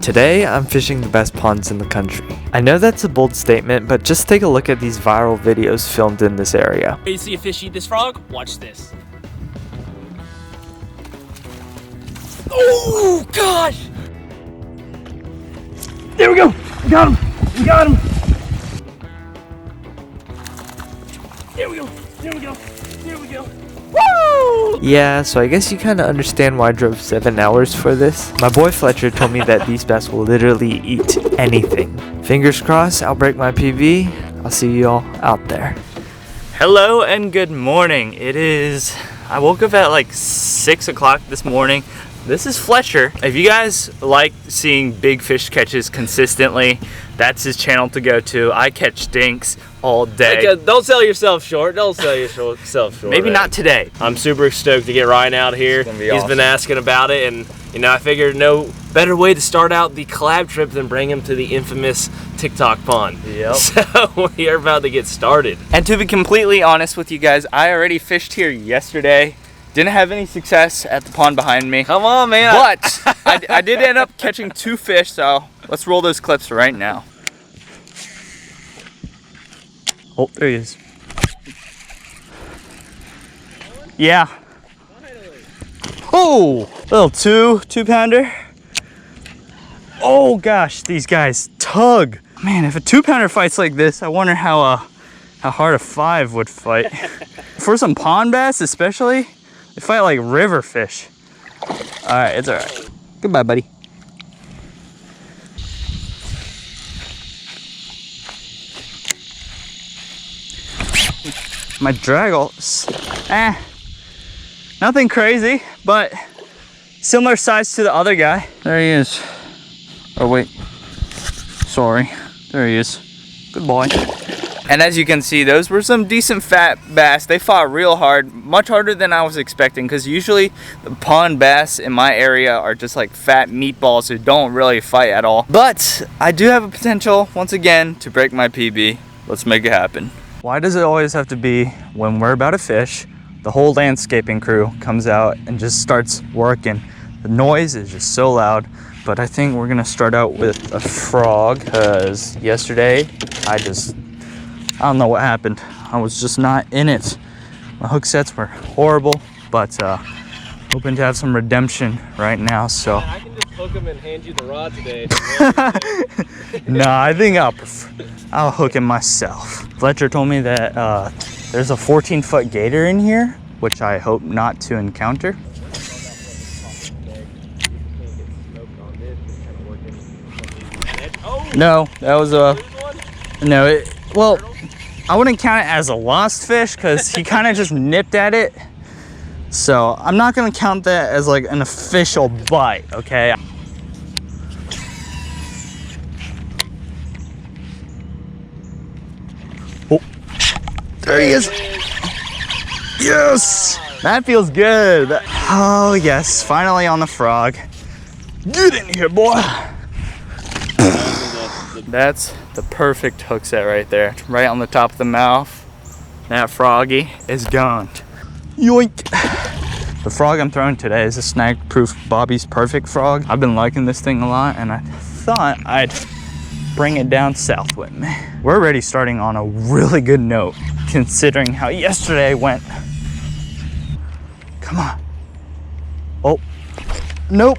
Today, I'm fishing the best ponds in the country. I know that's a bold statement, but just take a look at these viral videos filmed in this area. You see a fish eat this frog? Watch this. Oh, gosh! There we go! We got him! We got him! There we go! There we go! There we go! Woo! Yeah, so I guess you kind of understand why I drove 7 hours for this. My boy Fletcher told me that these bass will literally eat anything. Fingers crossed, I'll break my PB. I'll see you all out there. Hello and good morning. I woke up at like 6 o'clock this morning. This is Fletcher. If you guys like seeing big fish catches consistently, that's his channel to go to. I catch dinks all day. Don't sell yourself short. Don't sell yourself short. Maybe not today. I'm super stoked to get Ryan out here. He's been asking about it, and I figured no better way to start out the collab trip than bring him to the infamous TikTok pond. Yep. So we are about to get started. And to be completely honest with you guys, I already fished here yesterday. Didn't have any success at the pond behind me. Come on, man. But I did end up catching 2 fish, so let's roll those clips right now. Oh, there he is. Yeah. Oh, little two-pounder. Oh gosh, these guys tug. Man, if a 2-pounder fights like this, I wonder how hard a 5 would fight. For some pond bass especially, they fight like river fish. All right, it's all right. Goodbye, buddy. My draggle, nothing crazy, but similar size to the other guy. There he is. Oh wait, sorry. There he is. Good boy. And as you can see, those were some decent fat bass. They fought real hard, much harder than I was expecting, because usually the pond bass in my area are just like fat meatballs who don't really fight at all. But I do have a potential, once again, to break my PB. Let's make it happen. Why does it always have to be when we're about to fish, the whole landscaping crew comes out and just starts working? The noise is just so loud. But I think we're gonna start out with a frog, because yesterday I don't know what happened. I was just not in it. My hook sets were horrible, but hoping to have some redemption right now. So I can just hook him and hand you the rod today. No, I think I'll hook him myself. Fletcher told me that there's a 14-foot gator in here, which I hope not to encounter. No, that was well, I wouldn't count it as a lost fish because he kind of just nipped at it. So I'm not gonna count that as like an official bite, okay? Oh, there he is. Yes, that feels good. Oh yes, finally on the frog. Get in here, boy. That's the perfect hook set right there. Right on the top of the mouth. That froggy is gone. Yoink. The frog I'm throwing today is a snag-proof Bobby's Perfect frog. I've been liking this thing a lot, and I thought I'd bring it down south with me. We're already starting on a really good note, considering how yesterday went. Come on. Oh, nope.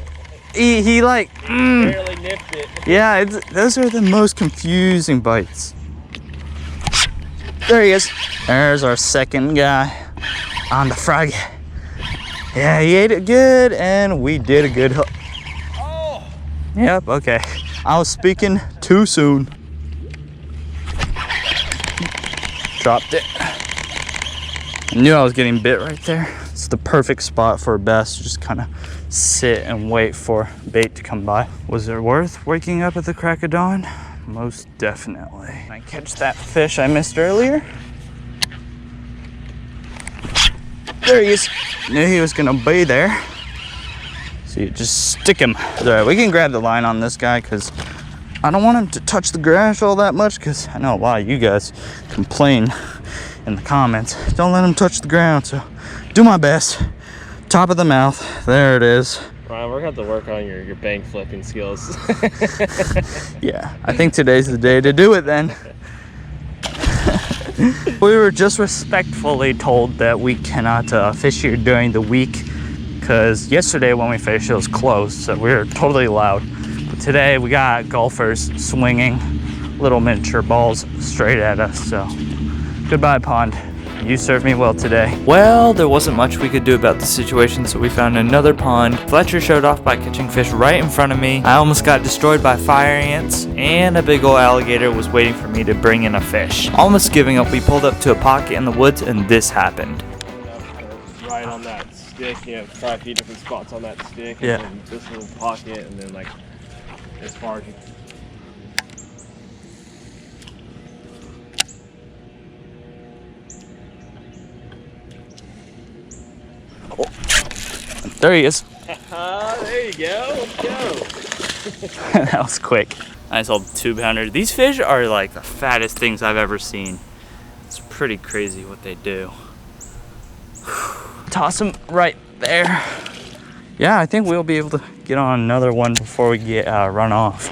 He like, Barely nipped it. Yeah, those are the most confusing bites. There he is. There's our second guy on the frog. Yeah, he ate it good, and we did a good hook. Oh. Yep, okay. I was speaking too soon. Dropped it. I knew I was getting bit right there. It's the perfect spot for a bass to just kind of sit and wait for bait to come by. Was it worth waking up at the crack of dawn? Most definitely. Can I catch that fish I missed earlier? There he is. Knew he was gonna be there. So you just stick him. All right, we can grab the line on this guy because I don't want him to touch the grass all that much, because I know a lot of you guys complain in the comments. Don't let him touch the ground, so do my best. Top of the mouth. There it is. Ryan, we're going to have to work on your bank flipping skills. Yeah, I think today's the day to do it then. We were just respectfully told that we cannot fish here during the week because yesterday when we fished it was closed, so we were totally allowed. But today we got golfers swinging little miniature balls straight at us, so goodbye pond. You served me well today. Well, there wasn't much we could do about the situation, so we found another pond. Fletcher showed off by catching fish right in front of me. I almost got destroyed by fire ants, and a big old alligator was waiting for me to bring in a fish. Almost giving up, we pulled up to a pocket in the woods, and this happened. Right on that stick, you have 5 feet different spots on that stick, and yeah. then this little pocket, and then like as far as you. There he is. There you go. Let's go. That was quick. Nice old 2-pounder. These fish are like the fattest things I've ever seen. It's pretty crazy what they do. Toss them right there. Yeah, I think we'll be able to get on another one before we get run off.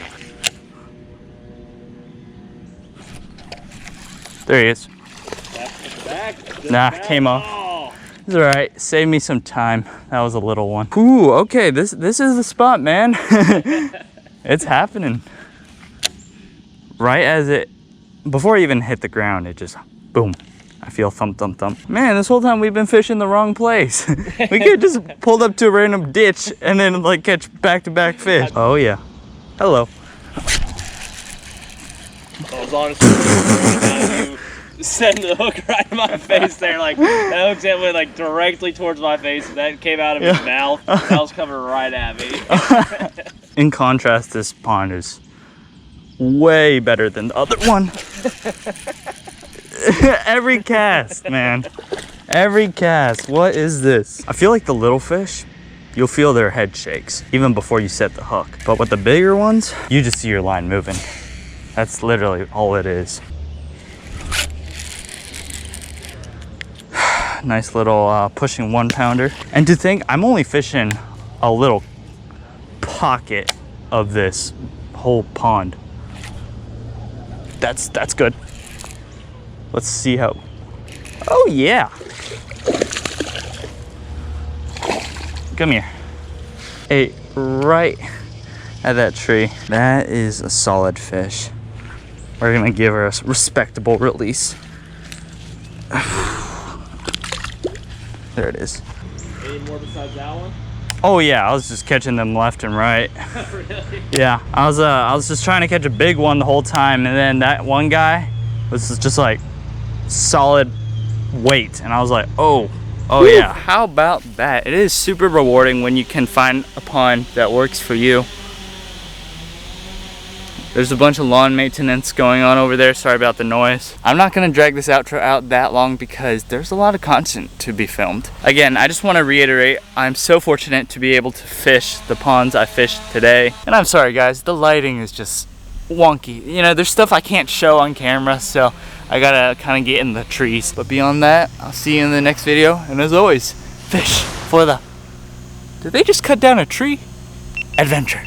There he is. Nah, came off. It's all right. Save me some time. That was a little one. Ooh, okay. This is the spot, man. It's happening. Right as it, before it even hit the ground, it just, boom. I feel thump, thump, thump. Man, this whole time we've been fishing the wrong place. We could just pulled up to a random ditch and then like catch back-to-back fish. Oh yeah. Hello. I was honestly send the hook right in my face there. Like that hook went like directly towards my face, and that came out of his mouth. That was coming right at me. In contrast, this pond is way better than the other one. Every cast, man. Every cast. What is this? I feel like the little fish, you'll feel their head shakes even before you set the hook. But with the bigger ones, you just see your line moving. That's literally all it is. Nice little pushing 1-pounder. And to think I'm only fishing a little pocket of this whole pond. That's good. Let's see how. Oh yeah. Come here. Hey, right at that tree. That is a solid fish. We're gonna give her a respectable release. There it is. Any more besides that one? Oh yeah, I was just catching them left and right. Really? Yeah, I was just trying to catch a big one the whole time, and then that one guy was just like solid weight, and I was like, oh yeah. How about that? It is super rewarding when you can find a pond that works for you. There's a bunch of lawn maintenance going on over there. Sorry about the noise. I'm not gonna drag this outro out that long because there's a lot of content to be filmed. Again, I just wanna reiterate, I'm so fortunate to be able to fish the ponds I fished today. And I'm sorry guys, the lighting is just wonky. You know, there's stuff I can't show on camera, so I gotta kinda get in the trees. But beyond that, I'll see you in the next video. And as always, fish for the, did they just cut down a tree? Adventure.